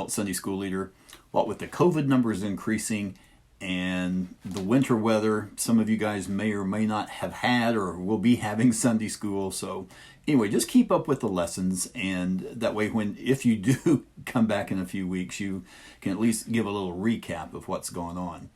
adult Sunday school leader. What with the COVID numbers increasing and the winter weather, some of you guys may or may not have had or will be having Sunday school. So anyway, just keep up with the lessons, and that way if you do come back in a few weeks, you can at least give a little recap of what's going on.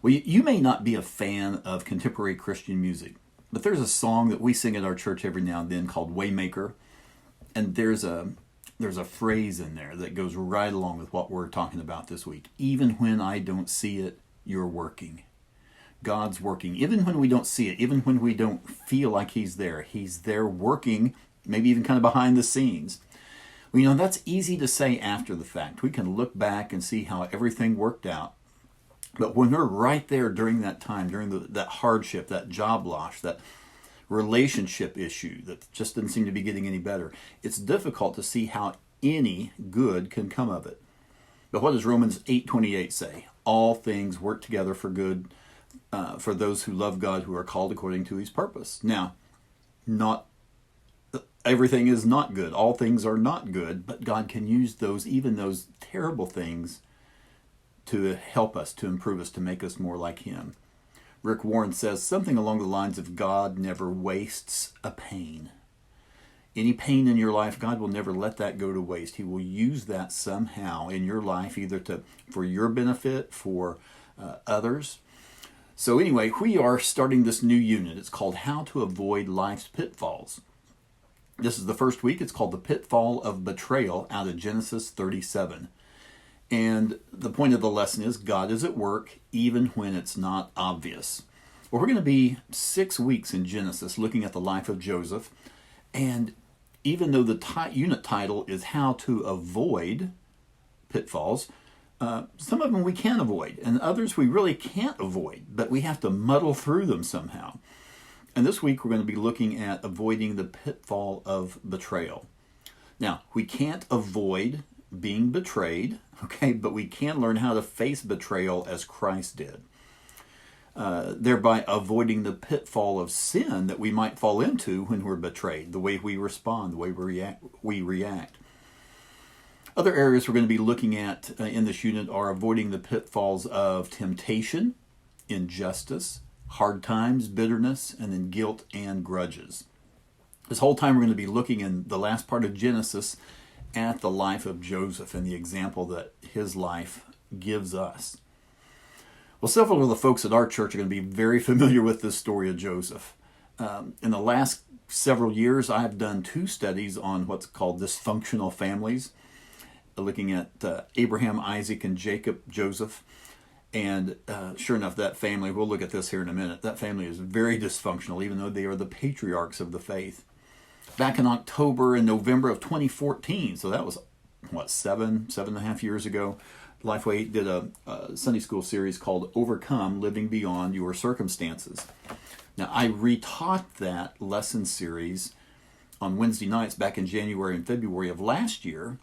Well, you may not be a fan of contemporary Christian music, but there's a song that we sing at our church every now and then called Waymaker, and there's a phrase in there that goes right along with what we're talking about this week. Even when I don't see it, you're working. God's working. Even when we don't see it, even when we don't feel like He's there working, maybe even kind of behind the scenes. Well, that's easy to say after the fact. We can look back and see how everything worked out. But when we're right there during that time, during that hardship, that job loss, that relationship issue that just doesn't seem to be getting any better, it's difficult to see how any good can come of it. But what does Romans 8:28 say? All things work together for good for those who love God, who are called according to His purpose. Now, not everything is not good. All things are not good, but God can use even those terrible things to help us, to improve us, to make us more like Him. Rick Warren says something along the lines of God never wastes a pain. Any pain in your life, God will never let that go to waste. He will use that somehow in your life, either for your benefit, for others. So anyway, we are starting this new unit. It's called How to Avoid Life's Pitfalls. This is the first week. It's called the Pitfall of Betrayal out of Genesis 37. And the point of the lesson is God is at work even when it's not obvious. Well, we're going to be 6 weeks in Genesis looking at the life of Joseph. And even though the unit title is How to Avoid Pitfalls, some of them we can avoid, and others we really can't avoid, but we have to muddle through them somehow. And this week we're going to be looking at avoiding the pitfall of betrayal. Now, we can't avoid being betrayed, okay, but we can learn how to face betrayal as Christ did, thereby avoiding the pitfall of sin that we might fall into when we're betrayed, the way we respond, the way we react. Other areas we're going to be looking at in this unit are avoiding the pitfalls of temptation, injustice, hard times, bitterness, and then guilt and grudges. This whole time we're going to be looking in the last part of Genesis at the life of Joseph and the example that his life gives us. Well, several of the folks at our church are going to be very familiar with this story of Joseph. In the last several years, I've done 2 studies on what's called dysfunctional families, looking at Abraham, Isaac, and Jacob, Joseph. And sure enough, that family, we'll look at this here in a minute, that family is very dysfunctional, even though they are the patriarchs of the faith. Back in October and November of 2014, so that was, 7.5 years ago, LifeWay did a Sunday school series called Overcome, Living Beyond Your Circumstances. Now, I retaught that lesson series on Wednesday nights back in January and February of last year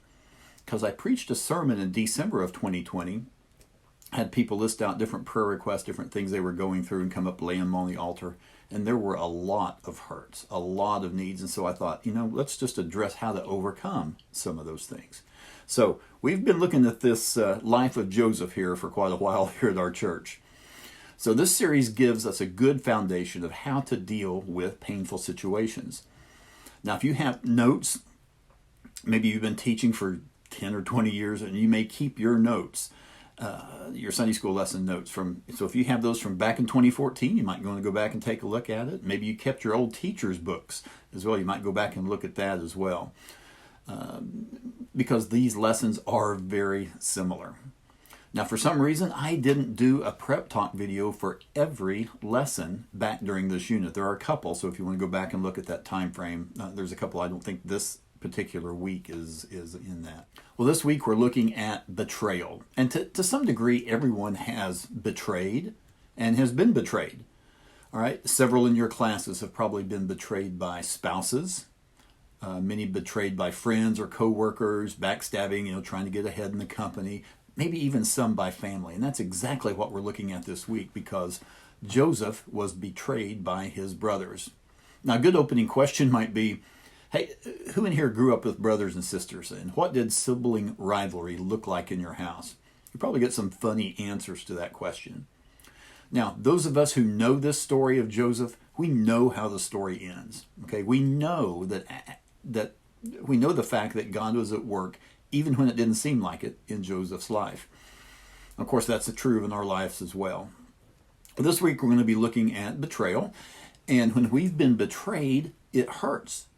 because I preached a sermon in December of 2020, had people list out different prayer requests, different things they were going through and come up, lay them on the altar. And there were a lot of hurts, a lot of needs. And so I thought, let's just address how to overcome some of those things. So we've been looking at this life of Joseph here for quite a while here at our church. So this series gives us a good foundation of how to deal with painful situations. Now, if you have notes, maybe you've been teaching for 10 or 20 years and you may keep your notes, your Sunday school lesson notes so if you have those from back in 2014, you might want to go back and take a look at it. Maybe you kept your old teacher's books as well. You might go back and look at that as well. Because these lessons are very similar. Now, for some reason, I didn't do a prep talk video for every lesson back during this unit. There are a couple, so if you want to go back and look at that time frame, there's a couple. I don't think this particular week is in that. Well, this week we're looking at betrayal. And to some degree, everyone has betrayed and has been betrayed. All right, several in your classes have probably been betrayed by spouses, many betrayed by friends or coworkers, backstabbing, trying to get ahead in the company, maybe even some by family. And that's exactly what we're looking at this week because Joseph was betrayed by his brothers. Now, a good opening question might be, Hey, who in here grew up with brothers and sisters? And what did sibling rivalry look like in your house? You probably get some funny answers to that question. Now, those of us who know this story of Joseph, we know how the story ends. Okay, we know that we know the fact that God was at work even when it didn't seem like it in Joseph's life. Of course, that's true in our lives as well. But this week we're going to be looking at betrayal. And when we've been betrayed, it hurts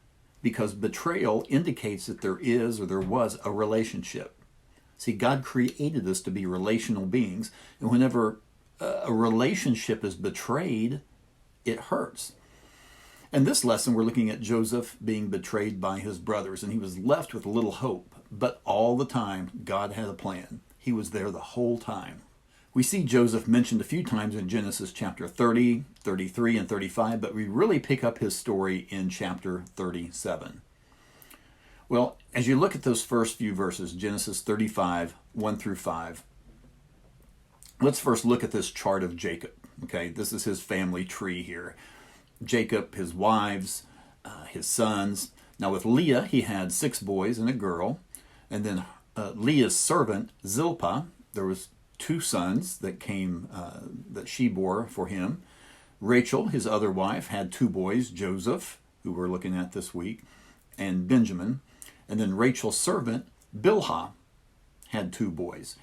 because betrayal indicates that there is or there was a relationship. See, God created us to be relational beings. And whenever a relationship is betrayed, it hurts. In this lesson, we're looking at Joseph being betrayed by his brothers, and he was left with little hope. But all the time, God had a plan. He was there the whole time. We see Joseph mentioned a few times in Genesis chapter 30, 33, and 35, but we really pick up his story in chapter 37. Well, as you look at those first few verses, Genesis 35, 1 through 5, let's first look at this chart of Jacob. Okay, this is his family tree here. Jacob, his wives, his sons. Now with Leah, he had 6 boys and a girl. And then Leah's servant, Zilpah, there was 2 sons that came, that she bore for him. Rachel, his other wife, had 2 boys, Joseph, who we're looking at this week, and Benjamin. And then Rachel's servant, Bilhah, had 2 boys.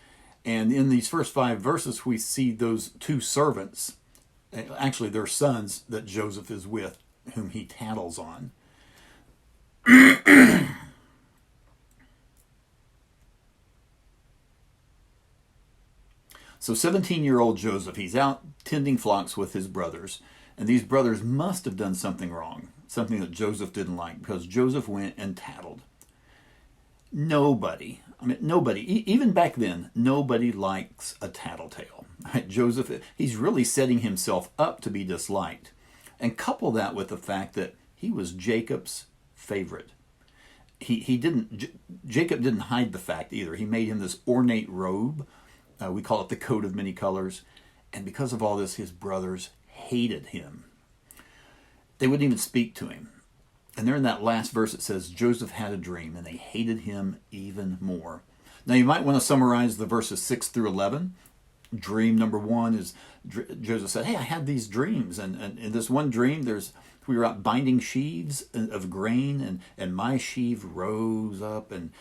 And in these first 5 verses, we see those 2 servants, actually they're sons that Joseph is with, whom he tattles on. So 17-year-old Joseph, he's out tending flocks with his brothers. And these brothers must have done something wrong, something that Joseph didn't like, because Joseph went and tattled. Nobody, even back then, nobody likes a tattletale. Right? Joseph, he's really setting himself up to be disliked. And couple that with the fact that he was Jacob's favorite. Jacob didn't hide the fact either. He made him this ornate robe. We call it the coat of many colors. And because of all this, his brothers hated him. They wouldn't even speak to him. And there in that last verse it says, Joseph had a dream, and they hated him even more. Now you might want to summarize the verses 6 through 11. Dream number 1 is, Joseph said, hey, I had these dreams. And in this one dream, we were out binding sheaves of grain, and my sheaf rose up, and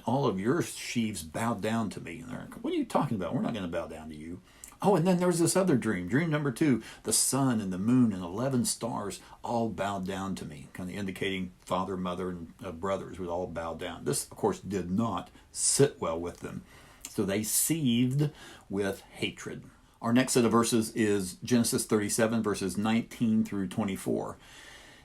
all of your sheaves bowed down to me. And they're like, what are you talking about? We're not going to bow down to you. Oh, and then there was this other dream. Dream number 2, the sun and the moon and 11 stars all bowed down to me, kind of indicating father, mother, and brothers would all bow down. This, of course, did not sit well with them. So they seethed with hatred. Our next set of verses is Genesis 37, verses 19 through 24.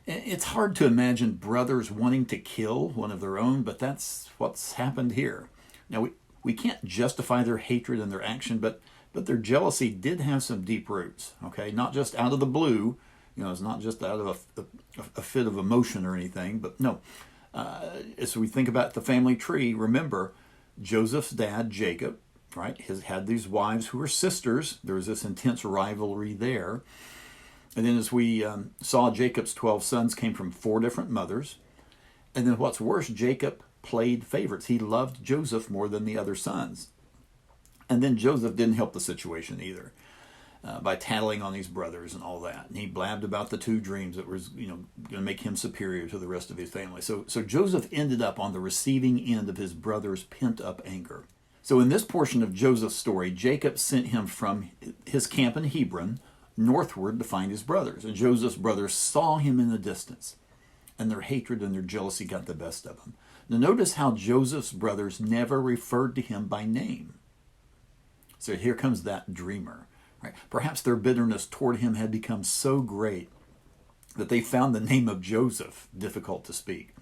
It's hard to imagine brothers wanting to kill one of their own, but that's what's happened here. Now, we can't justify their hatred and their action, but their jealousy did have some deep roots, okay? Not just out of the blue. It's not just out of a fit of emotion or anything, but no. As we think about the family tree, remember, Joseph's dad, Jacob, right, had these wives who were sisters. There was this intense rivalry there. And then as we saw, Jacob's 12 sons came from 4 different mothers. And then what's worse, Jacob played favorites. He loved Joseph more than the other sons. And then Joseph didn't help the situation either by tattling on these brothers and all that. And he blabbed about the 2 dreams that was, going to make him superior to the rest of his family. So Joseph ended up on the receiving end of his brother's pent-up anger. So in this portion of Joseph's story, Jacob sent him from his camp in Hebron northward to find his brothers. And Joseph's brothers saw him in the distance, and their hatred and their jealousy got the best of him. Now notice how Joseph's brothers never referred to him by name. So here comes that dreamer. Right? Perhaps their bitterness toward him had become so great that they found the name of Joseph difficult to speak.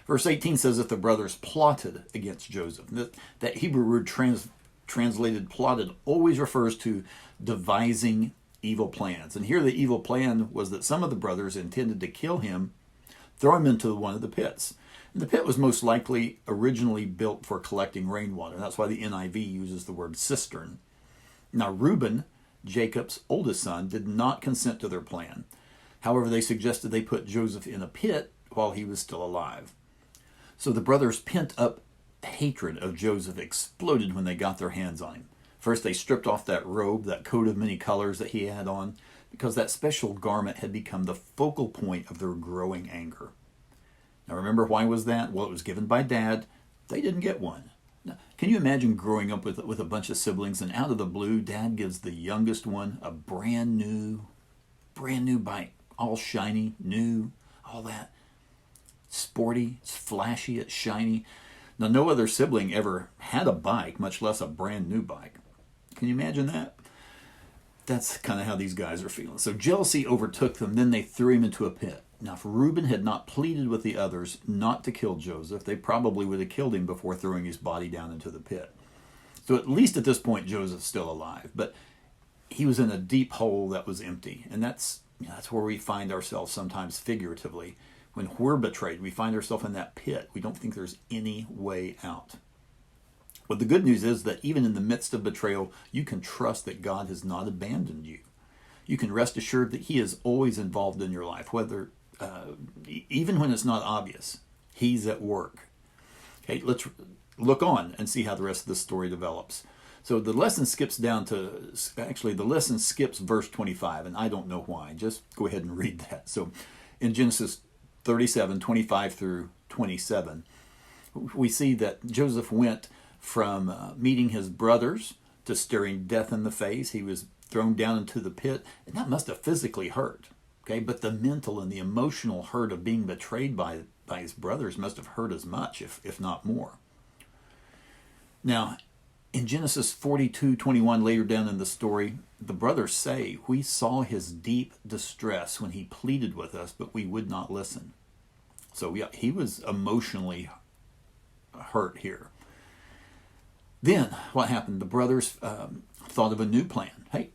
Verse 18 says that the brothers plotted against Joseph. That Hebrew word translated plotted always refers to devising evil plans. And here the evil plan was that some of the brothers intended to kill him, throw him into one of the pits. And the pit was most likely originally built for collecting rainwater. That's why the NIV uses the word cistern. Now Reuben, Jacob's oldest son, did not consent to their plan. However, they suggested they put Joseph in a pit while he was still alive. So the brothers' pent-up hatred of Joseph exploded when they got their hands on him. First, they stripped off that robe, that coat of many colors that he had on, because that special garment had become the focal point of their growing anger. Now remember, why was that? Well, it was given by Dad. They didn't get one. Now, can you imagine growing up with a bunch of siblings, and out of the blue, Dad gives the youngest one a brand new bike, all shiny, new, all that. Sporty, it's flashy, it's shiny. Now, no other sibling ever had a bike, much less a brand new bike. Can you imagine that? That's kind of how these guys are feeling. So jealousy overtook them, then they threw him into a pit. Now, if Reuben had not pleaded with the others not to kill Joseph, they probably would have killed him before throwing his body down into the pit. So at least at this point, Joseph's still alive, but he was in a deep hole that was empty. And that's where we find ourselves sometimes figuratively. When we're betrayed, we find ourselves in that pit. We don't think there's any way out. But the good news is that even in the midst of betrayal, you can trust that God has not abandoned you. You can rest assured that he is always involved in your life, whether even when it's not obvious. He's at work. Okay, let's look on and see how the rest of the story develops. So the lesson skips verse 25, and I don't know why. Just go ahead and read that. So in Genesis 37:25 through 27, we see that Joseph went from meeting his brothers to staring death in the face. He was thrown down into the pit, and that must have physically hurt. Okay, but the mental and the emotional hurt of being betrayed by his brothers must have hurt as much, if not more. Now, in Genesis 42:21, later down in the story, the brothers say, "We saw his deep distress when he pleaded with us, but we would not listen." So yeah, he was emotionally hurt here. Then what happened? The brothers thought of a new plan. Hey,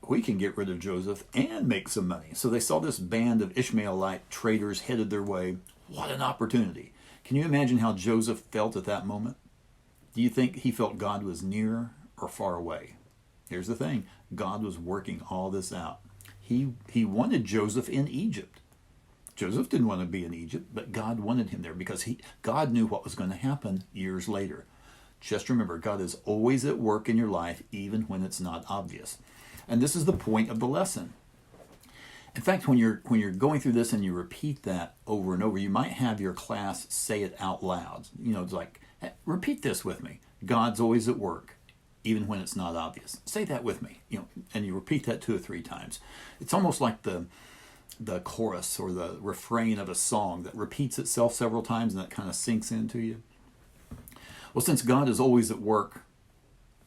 we can get rid of Joseph and make some money. So they saw this band of Ishmaelite traders headed their way. What an opportunity. Can you imagine how Joseph felt at that moment? Do you think he felt God was near or far away? Here's the thing. God was working all this out. He wanted Joseph in Egypt. Joseph didn't want to be in Egypt, but God wanted him there because God knew what was going to happen years later. Just remember, God is always at work in your life, even when it's not obvious. And this is the point of the lesson. In fact, when you're going through this and you repeat that over and over, you might have your class say it out loud. It's like, hey, repeat this with me. God's always at work, even when it's not obvious. Say that with me. And you repeat that 2 or 3 times. It's almost like the chorus or the refrain of a song that repeats itself several times and that kind of sinks into you. Well, since God is always at work,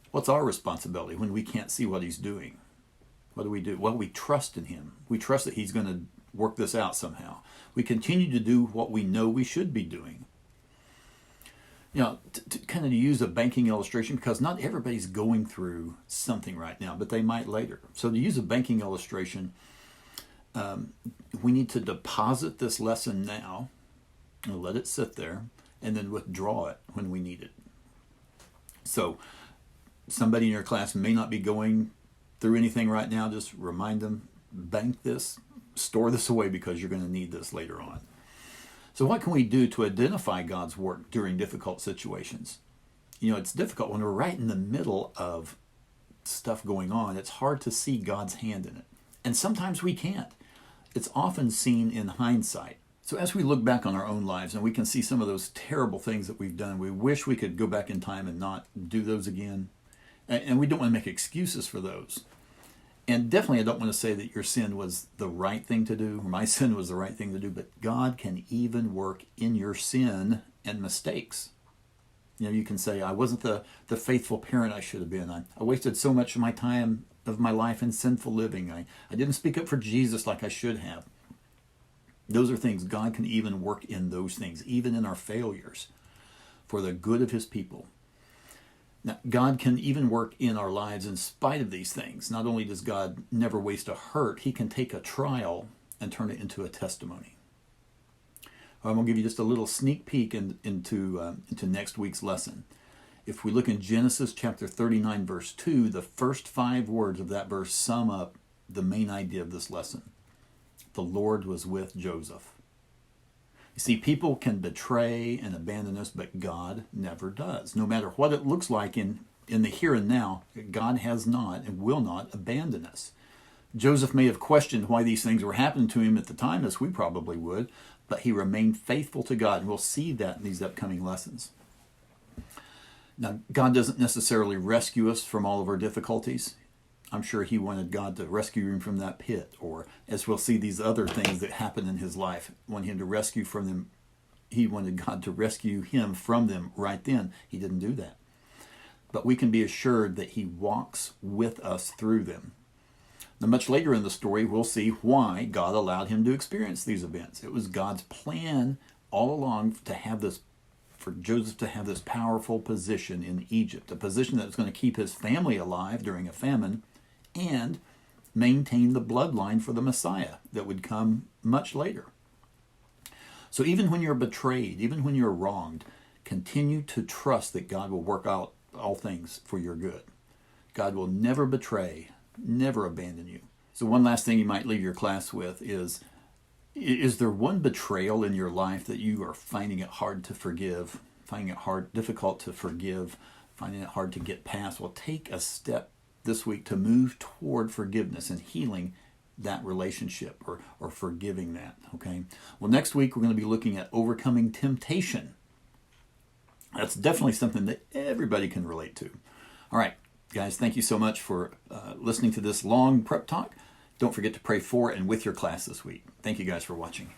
what's our responsibility when we can't see what he's doing? What do we do? Well, we trust in him. We trust that he's going to work this out somehow. We continue to do what we know we should be doing. To kind of use a banking illustration, because not everybody's going through something right now, but they might later. So to use a banking illustration, we need to deposit this lesson now and let it sit there and then withdraw it when we need it. So somebody in your class may not be going through anything right now. Just remind them, bank this, store this away because you're going to need this later on. So what can we do to identify God's work during difficult situations? It's difficult when we're right in the middle of stuff going on. It's hard to see God's hand in it. And sometimes we can't. It's often seen in hindsight. So as we look back on our own lives and we can see some of those terrible things that we've done, we wish we could go back in time and not do those again. And we don't want to make excuses for those. And definitely I don't want to say that your sin was the right thing to do, or my sin was the right thing to do, but God can even work in your sin and mistakes. You can say, I wasn't the faithful parent I should have been. I wasted so much of my time of my life in sinful living. I didn't speak up for Jesus like I should have. Those are things God can even work in those things, even in our failures, for the good of his people. Now, God can even work in our lives in spite of these things. Not only does God never waste a hurt, he can take a trial and turn it into a testimony. I'm going to give you just a little sneak peek into next week's lesson. If we look in Genesis chapter 39, verse 2, the first 5 words of that verse sum up the main idea of this lesson. The Lord was with Joseph. You see, people can betray and abandon us, but God never does. No matter what it looks like in the here and now, God has not and will not abandon us. Joseph may have questioned why these things were happening to him at the time, as we probably would, but he remained faithful to God, and we'll see that in these upcoming lessons. Now, God doesn't necessarily rescue us from all of our difficulties. I'm sure he wanted God to rescue him from that pit, or as we'll see these other things that happen in his life, want him to rescue from them. He wanted God to rescue him from them right then. He didn't do that. But we can be assured that he walks with us through them. Now, much later in the story, we'll see why God allowed him to experience these events. It was God's plan all along to have this, for Joseph to have this powerful position in Egypt, a position that was going to keep his family alive during a famine and maintain the bloodline for the Messiah that would come much later. So even when you're betrayed, even when you're wronged, continue to trust that God will work out all things for your good. God will never betray, never abandon you. So one last thing you might leave your class with is there one betrayal in your life that you are finding it hard to forgive, finding it difficult to forgive, finding it hard to get past? Well, take a step this week to move toward forgiveness and healing that relationship or forgiving that, okay? Well, next week we're going to be looking at overcoming temptation. That's definitely something that everybody can relate to. All right, guys, thank you so much for listening to this long prep talk. Don't forget to pray for and with your class this week. Thank you guys for watching.